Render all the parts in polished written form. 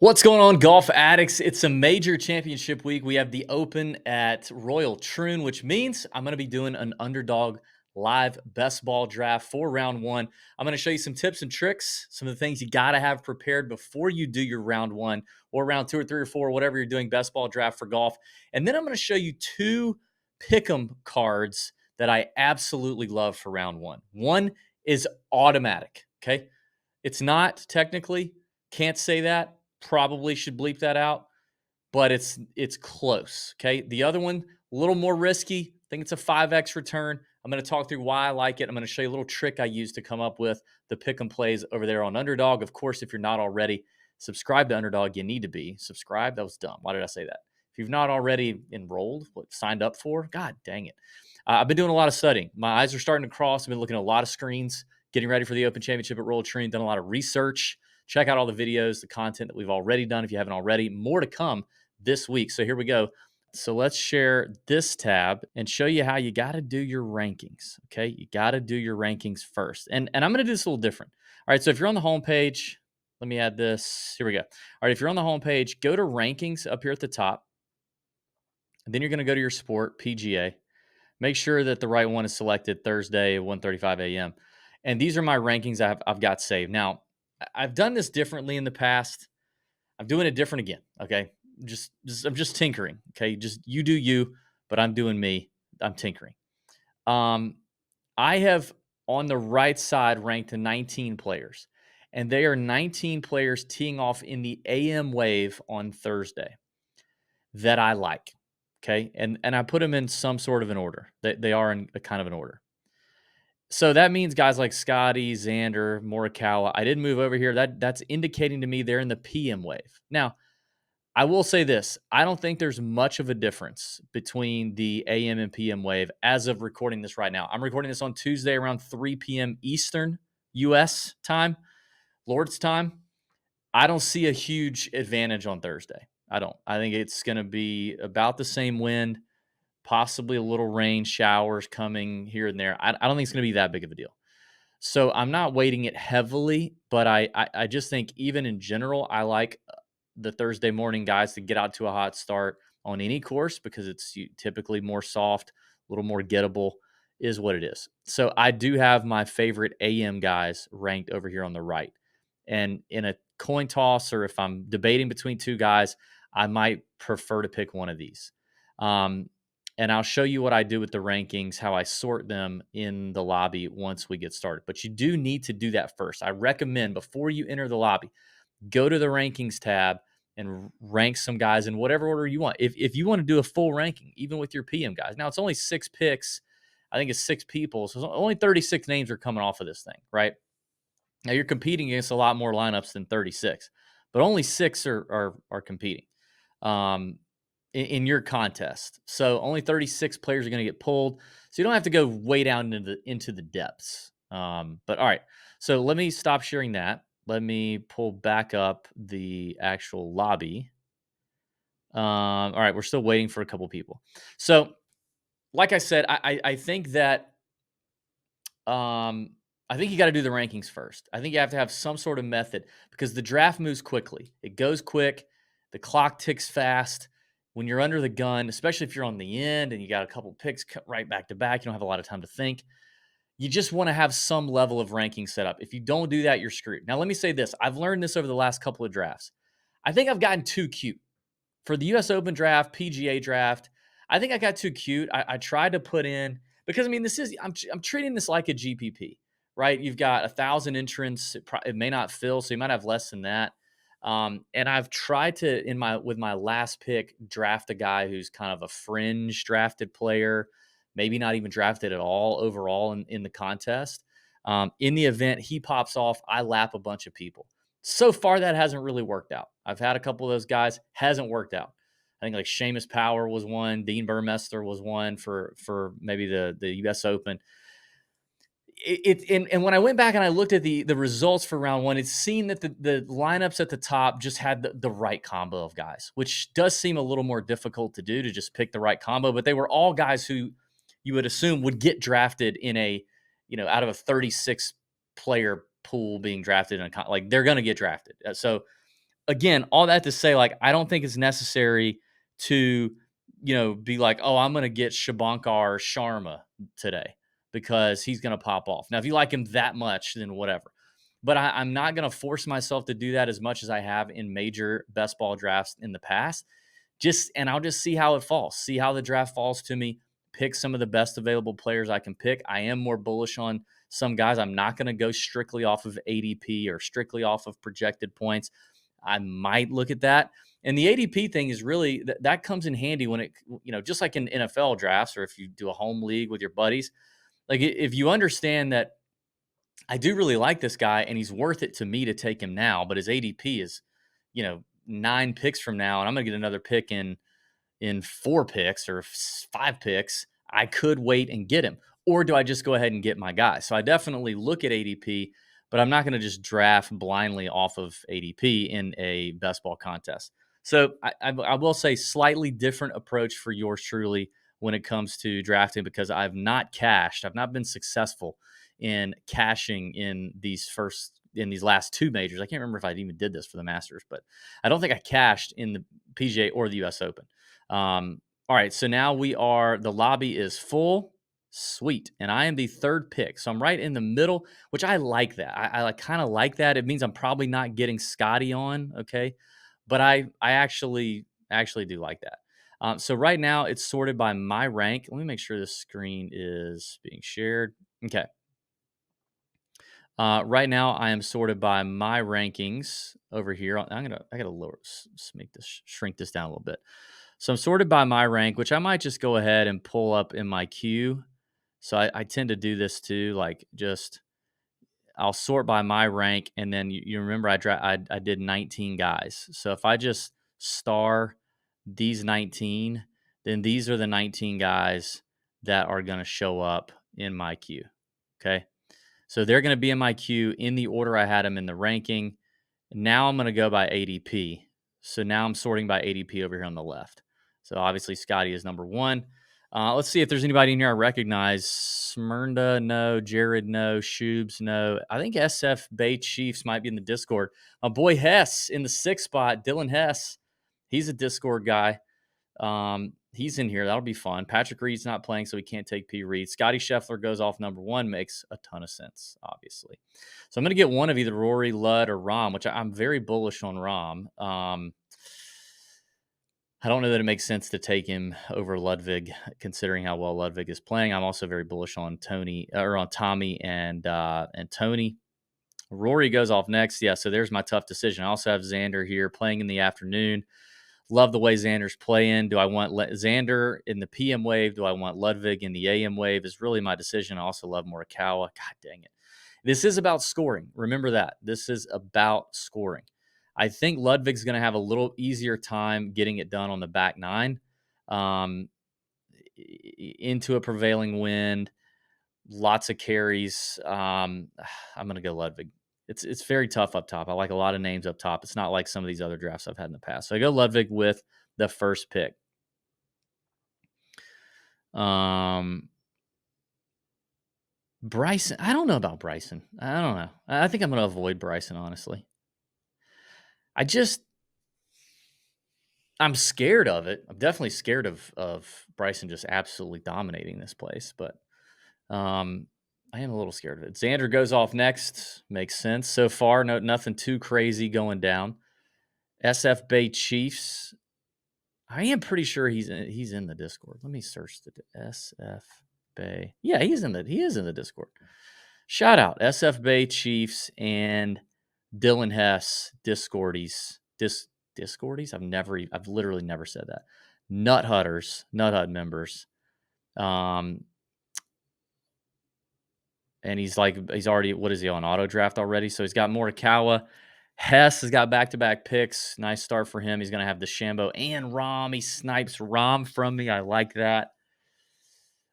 What's going on, golf addicts? It's a major championship week. We have the Open at Royal Troon, which means I'm going to be doing an Underdog live best ball draft for round one. I'm going to show you some tips and tricks, some of the things you got to have prepared before you do your round one or round two or three or four, whatever you're doing, best ball draft for golf. And then I'm going to show you two pick'em cards that I absolutely love for round one. One is automatic, okay? It's not technically, can't say that. Probably should bleep that out, but it's close. Okay. The other one, a little more risky. I think it's a 5x return. I'm going to talk through why I like it. I'm going to show you a little trick I use to come up with the pick and plays over there on Underdog. Of course, if you're not already subscribed to Underdog, you need to be subscribed. That was dumb. Why did I say that? If you've not already enrolled, signed up for, God dang it. I've been doing a lot of studying. My eyes are starting to cross. I've been looking at a lot of screens, getting ready for the Open Championship at Royal Troon, done a lot of research. Check out all the videos, the content that we've already done if you haven't already. More to come this week. So here we go. So let's share this tab and show you how you got to do your rankings. Okay. You got to do your rankings first. And I'm going to do this a little different. All right. So if you're on the homepage, let me add this. Here we go. All right. If you're on the homepage, go to rankings up here at the top. And then you're going to go to your sport, PGA. Make sure that the right one is selected Thursday, 1:35 a.m. And these are my rankings I've got saved. Now, I've done this differently in the past. I'm doing it different again. Okay. I'm just tinkering. Okay. Just you do you, but I'm doing me. I'm tinkering. Um, I have on the right side ranked to 19 players, and they are 19 players teeing off in the AM wave on Thursday that I like. Okay. And I put them in some sort of an order. They are in a kind of an order. So that means guys like Scotty, Xander, Morikawa. I didn't move over here. That's indicating to me they're in the PM wave. Now, I will say this. I don't think there's much of a difference between the AM and PM wave as of recording this right now. I'm recording this on Tuesday around 3 p.m. Eastern US time, Lord's time. I don't see a huge advantage on Thursday. I don't. I think it's going to be about the same wind, possibly a little rain, showers coming here and there. I don't think it's going to be that big of a deal. So I'm not weighting it heavily, but I just think even in general, I like the Thursday morning guys to get out to a hot start on any course because it's typically more soft, a little more gettable is what it is. So I do have my favorite AM guys ranked over here on the right. And in a coin toss, or if I'm debating between two guys, I might prefer to pick one of these. And I'll show you what I do with the rankings, how I sort them in the lobby once we get started. But you do need to do that first. I recommend before you enter the lobby, go to the rankings tab and rank some guys in whatever order you want. If you want to do a full ranking, even with your PM guys. Now, it's only 6 picks. I think it's 6 people. So only 36 names are coming off of this thing, right? Now, you're competing against a lot more lineups than 36, but only 6 are competing. In your contest. So only 36 players are going to get pulled. So you don't have to go way down into the depths. But all right. So let me stop sharing that. Let me pull back up the actual lobby. All right. We're still waiting for a couple people. So like I said, I think that I think you got to do the rankings first. I think you have to have some sort of method because the draft moves quickly. It goes quick. The clock ticks fast. When you're under the gun, especially if you're on the end and you got a couple picks right back to back, you don't have a lot of time to think. You just want to have some level of ranking set up. If you don't do that, you're screwed. Now, let me say this. I've learned this over the last couple of drafts. I think I've gotten too cute. For the US Open draft, PGA draft, I think I got too cute. I tried to put in, because I mean, I'm treating this like a GPP, right? You've got 1,000 entrants. It may not fill, so you might have less than that. And I've tried to, with my last pick, draft a guy who's kind of a fringe drafted player, maybe not even drafted at all overall in the contest. In the event he pops off, I lap a bunch of people. So far, that hasn't really worked out. I've had a couple of those guys, hasn't worked out. I think like Seamus Power was one, Dean Burmester was one for maybe the US Open. And when I went back and I looked at the results for round one, it's seen that the lineups at the top just had the right combo of guys, which does seem a little more difficult to do, to just pick the right combo. But they were all guys who you would assume would get drafted in out of a 36 player pool being drafted in like they're going to get drafted. So again, all that to say, like, I don't think it's necessary to, be like, oh, I'm going to get Shabankar Sharma today because he's going to pop off. Now, if you like him that much, then whatever. But I'm not going to force myself to do that as much as I have in major best ball drafts in the past. And I'll just see how it falls, see how the draft falls to me, pick some of the best available players I can pick. I am more bullish on some guys. I'm not going to go strictly off of ADP or strictly off of projected points. I might look at that. And the ADP thing is really that comes in handy when just like in NFL drafts or if you do a home league with your buddies, like if you understand that I do really like this guy and he's worth it to me to take him now, but his ADP is, 9 picks from now, and I'm going to get another pick in 4 picks or 5 picks, I could wait and get him. Or do I just go ahead and get my guy? So I definitely look at ADP, but I'm not going to just draft blindly off of ADP in a best ball contest. So I will say slightly different approach for yours truly when it comes to drafting because I've not cashed. I've not been successful in cashing in these last 2 majors. I can't remember if I even did this for the Masters, but I don't think I cashed in the PGA or the US Open. All right, so now the lobby is full. Sweet. And I am the third pick. So I'm right in the middle, which I like that. I kind of like that. It means I'm probably not getting Scotty on. Okay. But I actually do like that. So right now it's sorted by my rank. Let me make sure this screen is being shared. Okay. Right now I am sorted by my rankings over here. I gotta shrink this down a little bit. So I'm sorted by my rank, which I might just go ahead and pull up in my queue. So I tend to do this too, like just I'll sort by my rank, and then you remember I did 19 guys. So if I just star these 19, then these are the 19 guys that are going to show up in my queue. Okay, so they're going to be in my queue in the order I had them in the ranking. Now I'm going to go by ADP. So now I'm sorting by ADP over here on the left. So obviously Scotty is number one. Let's see if there's anybody in here I recognize. Smyrna, no. Jared, no. Shubes, no. I think SF Bay Chiefs might be in the Discord. My boy Hess in the 6th spot. Dylan Hess. He's a Discord guy. He's in here. That'll be fun. Patrick Reed's not playing, so he can't take P. Reed. Scotty Scheffler goes off number one. Makes a ton of sense, obviously. So I'm going to get one of either Rory, Ludd, or Rahm, which I'm very bullish on Rahm. I don't know that it makes sense to take him over Ludwig, considering how well Ludwig is playing. I'm also very bullish on Tommy and Tony. Rory goes off next. Yeah, so there's my tough decision. I also have Xander here playing in the afternoon. Love the way Xander's playing. Do I want Xander in the PM wave? Do I want Ludwig in the AM wave? Is really my decision. I also love Morikawa. God dang it. This is about scoring. Remember that. This is about scoring. I think Ludwig's going to have a little easier time getting it done on the back nine into a prevailing wind, lots of carries. I'm going to go Ludwig. It's very tough up top. I like a lot of names up top. It's not like some of these other drafts I've had in the past. So I go Ludwig with the first pick. Bryson, I don't know about Bryson. I don't know. I think I'm going to avoid Bryson, honestly. I'm scared of it. I'm definitely scared of Bryson just absolutely dominating this place, but I am a little scared of it. Xander goes off next. Makes sense. So far, nothing too crazy going down. SF Bay Chiefs. I am pretty sure he's in the Discord. Let me search the SF Bay. Yeah, he is in the Discord. Shout out SF Bay Chiefs and Dylan Hess Discordies. Discordies? I've literally never said that. Nut Hut members. And he's already, what is he on auto draft already? So he's got Morikawa. Hess has got back-to-back picks. Nice start for him. He's going to have DeChambeau and Rahm. He snipes Rahm from me. I like that.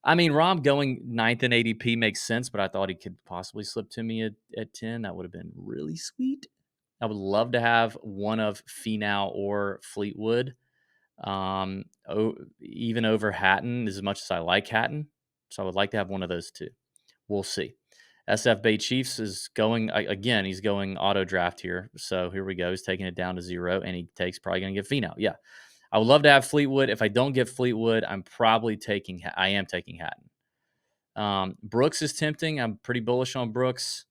I mean, Rahm going 9th in ADP makes sense, but I thought he could possibly slip to me at 10. That would have been really sweet. I would love to have one of Finau or Fleetwood, even over Hatton, as much as I like Hatton. So I would like to have one of those two. We'll see. SF Bay Chiefs is going again. He's going auto draft here. So here we go. He's taking it down to 0, and he takes probably going to get Finau. Yeah, I would love to have Fleetwood. If I don't get Fleetwood, I'm probably taking. I am taking Hatton. Brooks is tempting. I'm pretty bullish on Brooks.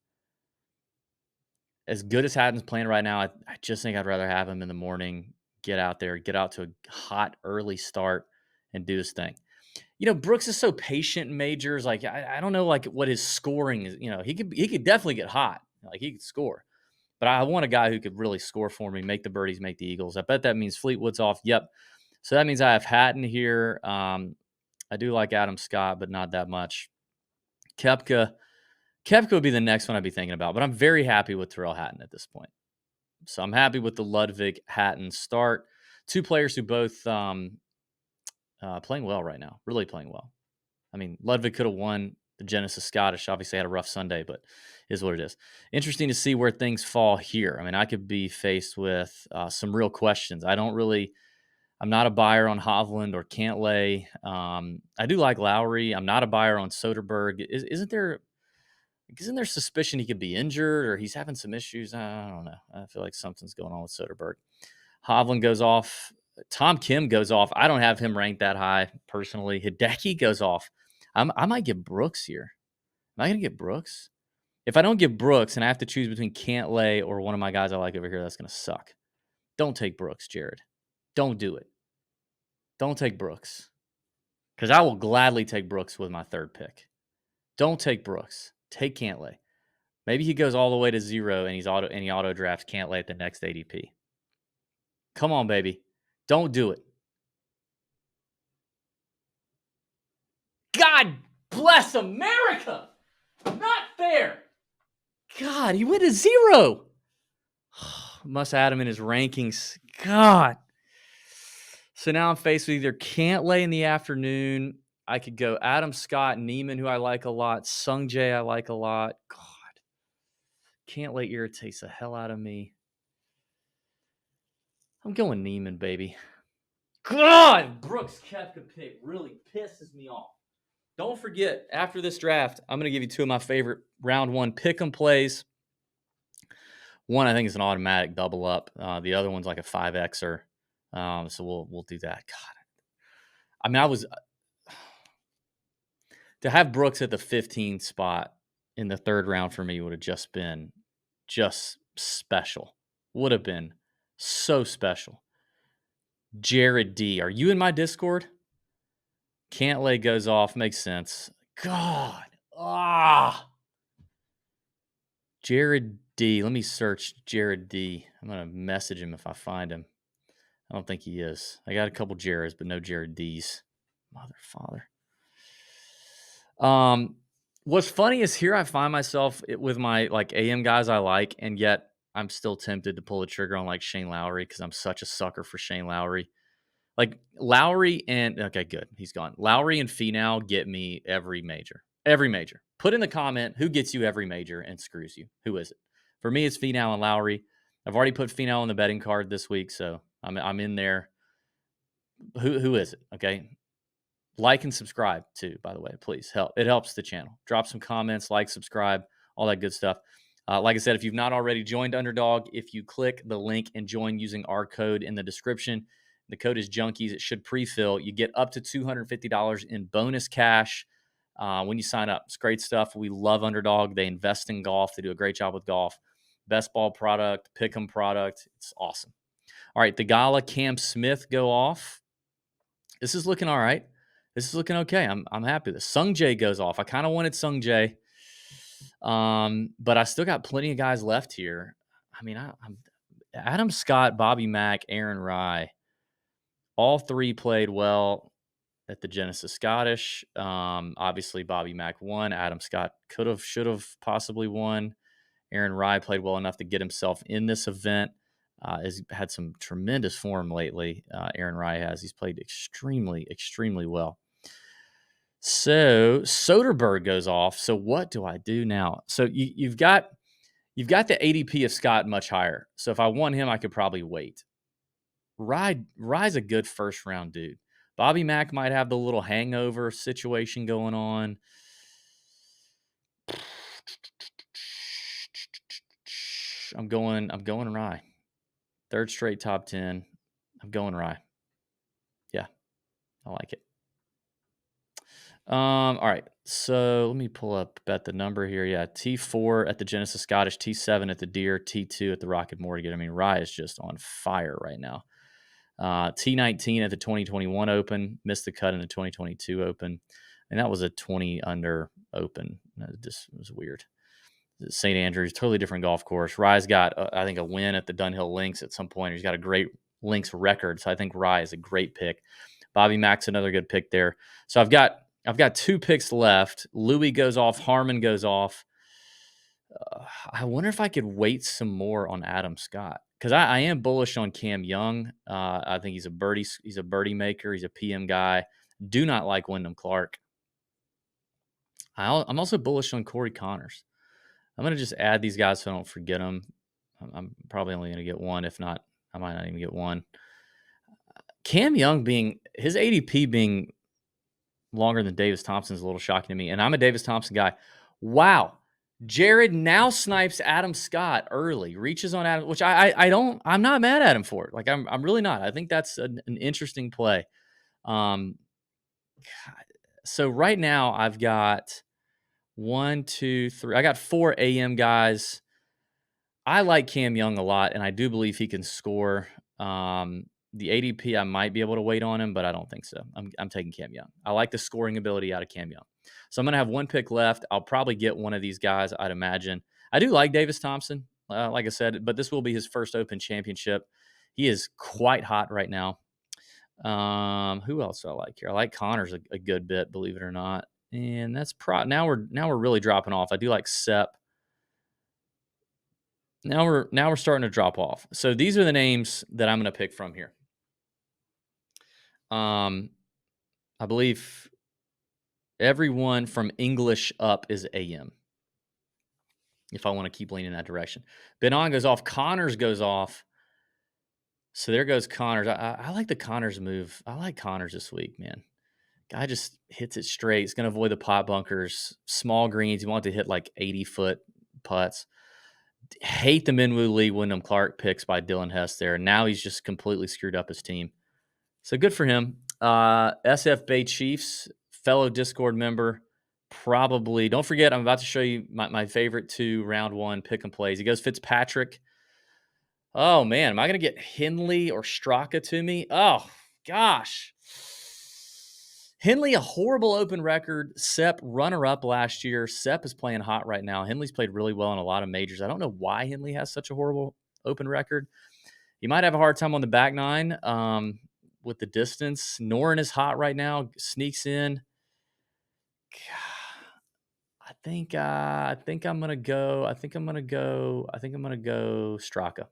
As good as Hatton's playing right now, I just think I'd rather have him in the morning. Get out there, get out to a hot early start, and do his thing. Brooks is so patient in majors. Like I don't know, like what his scoring is. He could definitely get hot. Like he could score, but I want a guy who could really score for me, make the birdies, make the eagles. I bet that means Fleetwood's off. Yep. So that means I have Hatton here. I do like Adam Scott, but not that much. Koepka would be the next one I'd be thinking about, but I'm very happy with Tyrrell Hatton at this point. So I'm happy with the Ludwig Hatton start. Two players who both playing well right now, really playing well. I mean, Ludwig could have won the Genesis Scottish. Obviously, had a rough Sunday, but is what it is. Interesting to see where things fall here. I mean, I could be faced with some real questions. I'm not a buyer on Hovland or Cantlay. I do like Lowry. I'm not a buyer on Soderberg. Isn't there suspicion he could be injured or he's having some issues? I don't know. I feel like something's going on with Soderberg. Hovland goes off. Tom Kim goes off. I don't have him ranked that high personally. Hideki goes off. I might get Brooks here. Am I going to get Brooks? If I don't get Brooks and I have to choose between Cantlay or one of my guys I like over here, that's going to suck. Don't take Brooks, Jared. Don't do it. Don't take Brooks. Because I will gladly take Brooks with my third pick. Don't take Brooks. Take Cantlay. Maybe he goes all the way to 0 and he auto drafts Cantlay at the next ADP. Come on, baby. Don't do it. God bless America. Not fair. God, he went to 0. Must add him in his rankings. God. So now I'm faced with either Cantlay in the afternoon. I could go Adam Scott, Neiman, who I like a lot. Sung Jae, I like a lot. God. Cantlay irritates the hell out of me. I'm going Neiman, baby. God, Brooks Koepka pick really pisses me off. Don't forget, after this draft, I'm going to give you 2 of my favorite round 1 pick'em plays. One, I think, is an automatic double up. The other one's like a 5Xer. So we'll do that. God, I mean, to have Brooks at the 15th spot in the 3rd round for me would have just been special. Would have been so special. Jared D, are you in my Discord? Cantlay goes off. Makes sense. God. Jared D. Let me search Jared D. I'm going to message him if I find him. I don't think he is. I got a couple Jareds, but no Jared D's. Mother, father. What's funny is here I find myself with my like AM guys I like, and yet I'm still tempted to pull the trigger on like Shane Lowry because I'm such a sucker for Shane Lowry. Like Lowry and okay, good. He's gone. Lowry and Finau get me every major. Every major. Put in the comment who gets you every major and screws you. Who is it? For me, it's Finau and Lowry. I've already put Finau on the betting card this week, so I'm in there. Who is it? Okay. Like and subscribe too, by the way, please. It helps the channel. Drop some comments, like, subscribe, all that good stuff. Like I said, if you've not already joined Underdog, if you click the link and join using our code in the description, the code is Junkies. It should pre-fill. You get up to $250 in bonus cash when you sign up. It's great stuff. We love Underdog. They invest in golf. They do a great job with golf. Best ball product, pick'em product. It's awesome. All right, the Gala Cam Smith go off. This is looking all right. This is looking okay. I'm happy with this. Sung Jae goes off. I kind of wanted Sung Jae, but I still got plenty of guys left here. I mean, I'm Adam Scott, Bobby Mack, Aaron Rye. All 3 played well at the Genesis Scottish. Obviously, Bobby Mack won. Adam Scott should have possibly won. Aaron Rye played well enough to get himself in this event. Has had some tremendous form lately. Aaron Rye has. He's played extremely, extremely well. So Soderberg goes off. So what do I do now? So you've got the ADP of Scott much higher. So if I want him, I could probably wait. Rye's a good first round dude. Bobby Mack might have the little hangover situation going on. I'm going Rye. Third straight top 10. I'm going Rye. Yeah, I like it. All right. So let me pull up bet the number here. Yeah, T4 at the Genesis Scottish, T7 at the Deer, T2 at the Rocket Mortgage. I mean, Rye is just on fire right now. T19 at the 2021 Open, missed the cut in the 2022 Open, and that was a 20 under Open. That just was weird. St. Andrews, totally different golf course. Rye's got, I think, a win at the Dunhill Links at some point. He's got a great Links record, so I think Rye is a great pick. Bobby Mack's another good pick there. So I've got 2 picks left. Louis goes off. Harmon goes off. I wonder if I could wait some more on Adam Scott because I am bullish on Cam Young. I think he's a birdie maker. He's a PM guy. Do not like Wyndham Clark. I'm also bullish on Corey Connors. I'm going to just add these guys so I don't forget them. I'm probably only going to get one. If not, I might not even get one. Cam Young his ADP being longer than Davis Thompson is a little shocking to me. And I'm a Davis Thompson guy. Wow. Jared now snipes Adam Scott early, reaches on Adam, which I'm not mad at him for it. Like I'm really not. I think that's an interesting play. So right now I've got 1, 2, 3. I got 4 AM guys. I like Cam Young a lot, and I do believe he can score. The ADP, I might be able to wait on him, but I don't think so. I'm taking Cam Young. I like the scoring ability out of Cam Young. So I'm going to have 1 pick left. I'll probably get one of these guys, I'd imagine. I do like Davis Thompson, like I said, but this will be his first Open Championship. He is quite hot right now. Who else do I like here? I like Connors a good bit, believe it or not. And that's now we're really dropping off. I do like Sepp. Now we're starting to drop off. So these are the names that I'm going to pick from here. I believe everyone from English up is AM. If I want to keep leaning in that direction. Benon goes off. Connors goes off. So there goes Connors. I like the Connors move. I like Connors this week, man. Guy just hits it straight. He's going to avoid the pot bunkers, small greens. You want to hit like 80-foot putts. Hate the Minwoo Lee Wyndham Clark picks by Dylan Hess there. Now he's just completely screwed up his team. So good for him. SF Bay Chiefs, fellow Discord member, probably. Don't forget, I'm about to show you my favorite 2 round 1 pick and plays. He goes Fitzpatrick. Oh, man. Am I going to get Henley or Straka to me? Oh, gosh. Henley, a horrible Open record. Sepp, runner-up last year. Sepp is playing hot right now. Henley's played really well in a lot of majors. I don't know why Henley has such a horrible Open record. He might have a hard time on the back 9 with the distance. Noren is hot right now. Sneaks in. I think I'm gonna go Straka.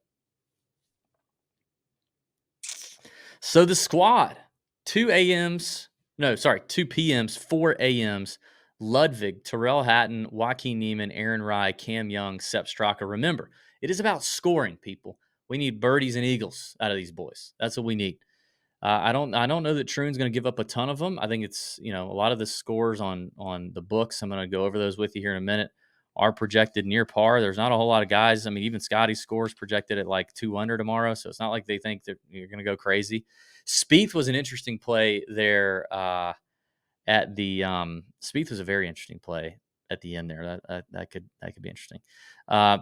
So the squad, 2 PMs, 4 AMs, Ludwig, Terrell Hatton, Joaquin Neiman, Aaron Rye, Cam Young, Sepp Straka. Remember, it is about scoring, people. We need birdies and eagles out of these boys. That's what we need. I don't know that Troon's going to give up a ton of them. I think it's, a lot of the scores on the books, I'm going to go over those with you here in a minute, are projected near par. There's not a whole lot of guys. I mean, even Scotty's scores projected at like 200 tomorrow, so it's not like they think that you're going to go crazy. Spieth was an interesting play there at the Spieth was a very interesting play at the end there. That could be interesting.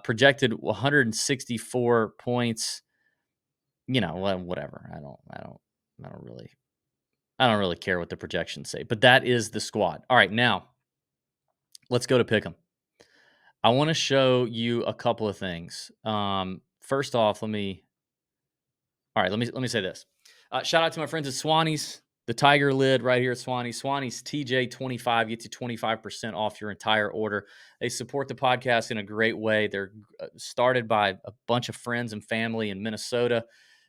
Projected 164 points. Whatever. I don't really care what the projections say, but that is the squad. All right, now let's go to Pick'em. I want to show you a couple of things. First off, let me say this. Shout out to my friends at Swannies, the Tiger Lid right here at Swannies. Swannies TJ25 gets you 25% off your entire order. They support the podcast in a great way. They're started by a bunch of friends and family in Minnesota.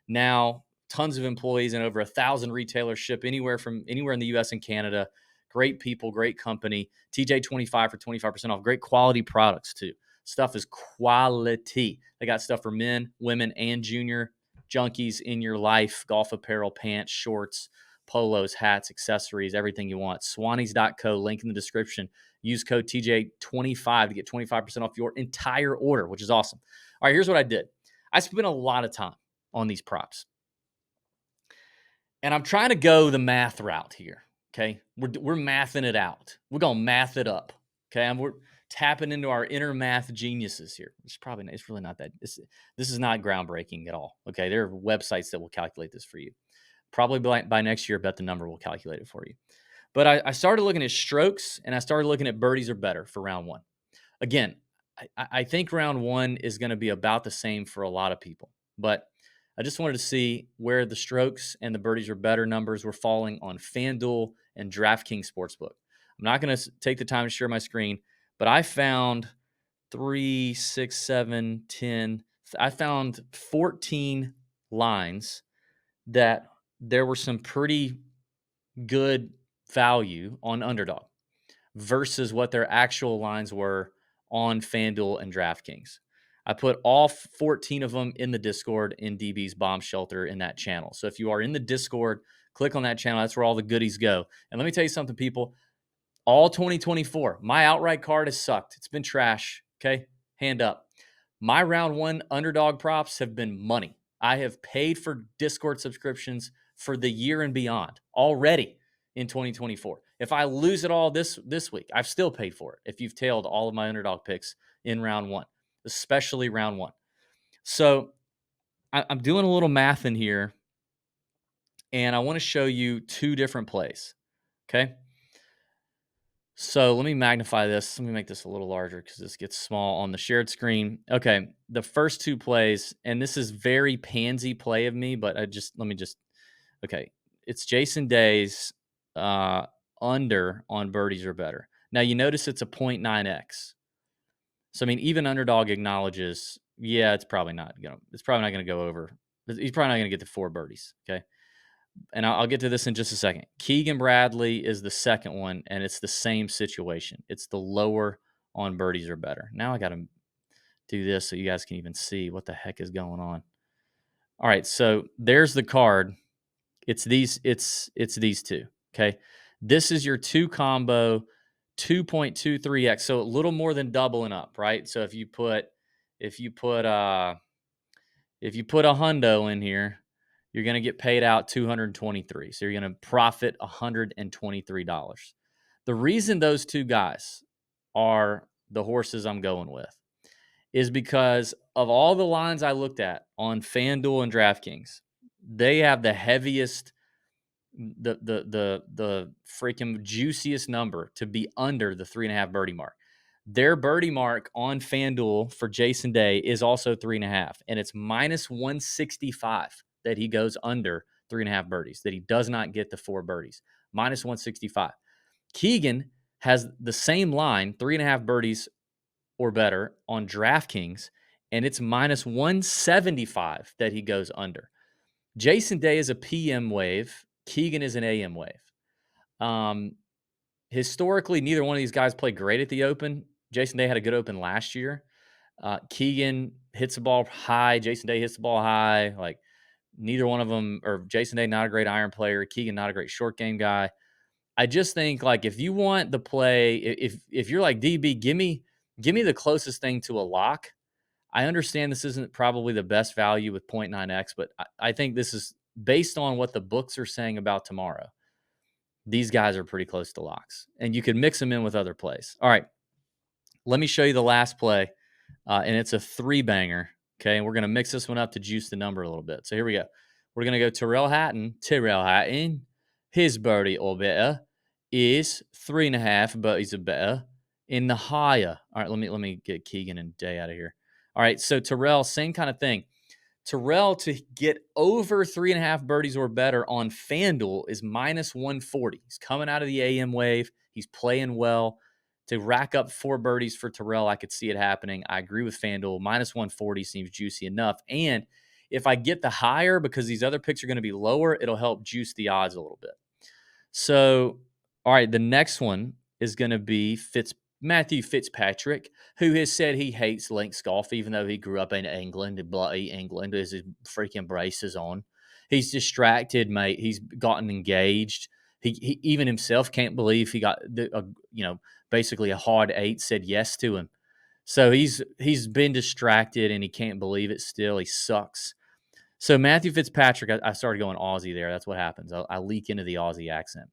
Now, tons of employees and over 1,000 retailers ship anywhere in the U.S. and Canada. Great people, great company. TJ25 for 25% off. Great quality products, too. Stuff is quality. They got stuff for men, women, and junior junkies in your life. Golf apparel, pants, shorts, polos, hats, accessories, everything you want. Swannies.co, link in the description. Use code TJ25 to get 25% off your entire order, which is awesome. All right, here's what I did. I spent a lot of time on these props. And I'm trying to go the math route here. Okay. We're mathing it out. We're going to math it up. Okay. And we're tapping into our inner math geniuses here. It's really not that. This is not groundbreaking at all. Okay. There are websites that will calculate this for you. Probably by next year, I bet the number will calculate it for you. But I started looking at strokes and I started looking at birdies or better for round one. Again, I think round one is going to be about the same for a lot of people. But I just wanted to see where the strokes and the birdies or better numbers were falling on FanDuel and DraftKings Sportsbook. I'm not going to take the time to share my screen, but I found 3, 6, 7, 10. I found 14 lines that there were some pretty good value on Underdog versus what their actual lines were on FanDuel and DraftKings. I put all 14 of them in the Discord in DB's bomb shelter in that channel. So if you are in the Discord, click on that channel. That's where all the goodies go. And let me tell you something, people. All 2024, my outright card has sucked. It's been trash. Okay. Hand up. My round one Underdog props have been money. I have paid for Discord subscriptions for the year and beyond already in 2024. If I lose it all this week, I've still paid for it. If you've tailed all of my Underdog picks in round one, especially round one. So I'm doing a little math in here, and I want to show you two different plays. Okay. So let me magnify this. Let me make this a little larger because this gets small on the shared screen. Okay, the first two plays, and this is very pansy play of me, but okay. It's Jason Day's under on birdies or better. Now you notice it's a 0.9x. So I mean, even Underdog acknowledges, yeah, it's probably not gonna go over. He's probably not gonna get to 4 birdies. Okay. And I'll get to this in just a second. Keegan Bradley is the second one, and it's the same situation. It's the lower on birdies or better. Now I got to do this so you guys can even see what the heck is going on. All right, so there's the card. It's these two. Okay, this is your two combo, 2.23x, so a little more than doubling up, right? So if you put a hundo in here, you're going to get paid out $223. So you're going to profit $123. The reason those two guys are the horses I'm going with is because of all the lines I looked at on FanDuel and DraftKings, they have the heaviest, the freaking juiciest number to be under the 3.5 birdie mark. Their birdie mark on FanDuel for Jason Day is also 3.5, and it's minus 165 that he goes under 3.5 birdies, that he does not get the 4 birdies. Minus 165. Keegan has the same line, 3.5 birdies or better on DraftKings, and it's minus 175 that he goes under. Jason Day is a PM wave. Keegan is an AM wave. Historically, neither one of these guys played great at the Open. Jason Day had a good Open last year. Keegan hits the ball high. Jason Day hits the ball high. Like neither one of them, or Jason Day, not a great iron player. Keegan, not a great short game guy. I just think like if you want the play, if you're like DB, give me the closest thing to a lock. I understand this isn't probably the best value with 0.9x, but I think this is based on what the books are saying about tomorrow. These guys are pretty close to locks, and you can mix them in with other plays. All right, let me show you the last play, and it's a 3-banger. Okay, and we're going to mix this one up to juice the number a little bit. So here we go. We're going to go Tyrrell Hatton. His birdie or better is 3.5 birdies or better in the higher. All right, let me get Keegan and Day out of here. All right, so Tyrrell, same kind of thing. Tyrrell to get over 3.5 birdies or better on FanDuel is minus 140. He's coming out of the AM wave. He's playing well. To rack up 4 birdies for Tyrrell, I could see it happening. I agree with FanDuel. Minus 140 seems juicy enough. And if I get the higher, because these other picks are going to be lower, it'll help juice the odds a little bit. So, all right, the next one is going to be Matthew Fitzpatrick, who has said he hates links golf, even though he grew up in England, bloody England, as his freaking braces on. He's distracted, mate. He's gotten engaged. He even himself can't believe he got, basically a hard 8 said yes to him. So he's been distracted and he can't believe it still. He sucks. So Matthew Fitzpatrick, I started going Aussie there. That's what happens. I leak into the Aussie accent.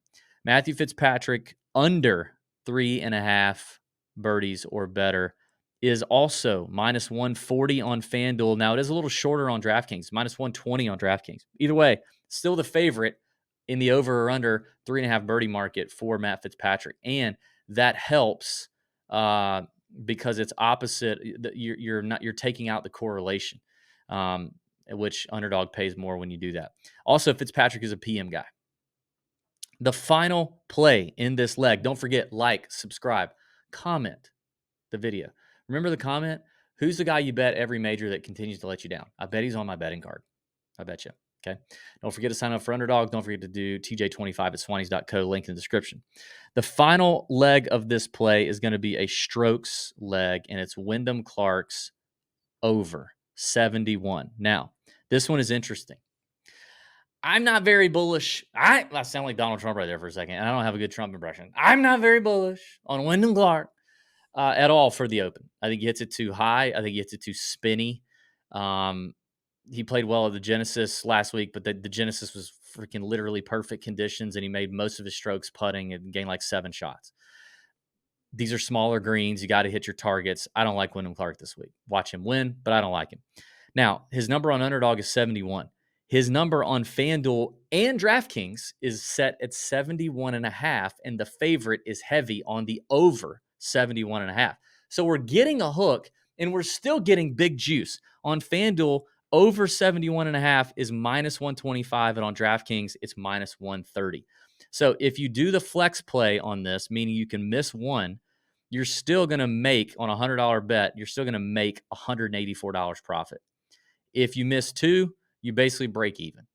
Matthew Fitzpatrick under 3.5 birdies or better is also minus 140 on FanDuel. Now it is a little shorter on DraftKings, minus 120 on DraftKings. Either way, still the favorite in the over or under 3.5 birdie market for Matt Fitzpatrick. And that helps because it's opposite. You're taking out the correlation. Which Underdog pays more when you do that. Also, Fitzpatrick is a PM guy. The final play in this leg, don't forget, like, subscribe, comment the video. Remember the comment? Who's the guy you bet every major that continues to let you down? I bet he's on my betting card. I bet you. Okay. Don't forget to sign up for Underdog. Don't forget to do TJ25 at swannies.co, link in the description. The final leg of this play is going to be a strokes leg, and it's Wyndham Clark's over 71. Now, this one is interesting. I'm not very bullish. I sound like Donald Trump right there for a second, and I don't have a good Trump impression. I'm not very bullish on Wyndham Clark at all for the Open. I think he hits it too high. I think he hits it too spinny. He played well at the Genesis last week, but the Genesis was freaking literally perfect conditions, and he made most of his strokes putting and gained like 7 shots. These are smaller greens. You got to hit your targets. I don't like Wyndham Clark this week. Watch him win, but I don't like him. Now, his number on Underdog is 71. His number on FanDuel and DraftKings is set at 71.5, and the favorite is heavy on the over 71.5. So we're getting a hook, and we're still getting big juice. On FanDuel, over 71.5 is minus 125, and on DraftKings, it's minus 130. So if you do the flex play on this, meaning you can miss one, you're still going to make, on a $100 bet, you're still going to make $184 profit. If you miss 2, you basically break even.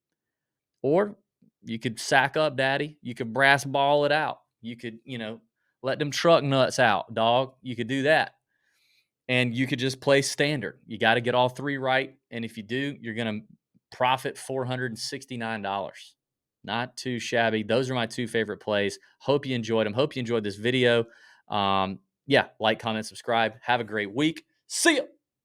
Or you could sack up, daddy. You could brass ball it out. You could, let them truck nuts out, dog. You could do that. And you could just play standard. You got to get all 3 right. And if you do, you're going to profit $469. Not too shabby. Those are my 2 favorite plays. Hope you enjoyed them. Hope you enjoyed this video. Like, comment, subscribe. Have a great week. See ya.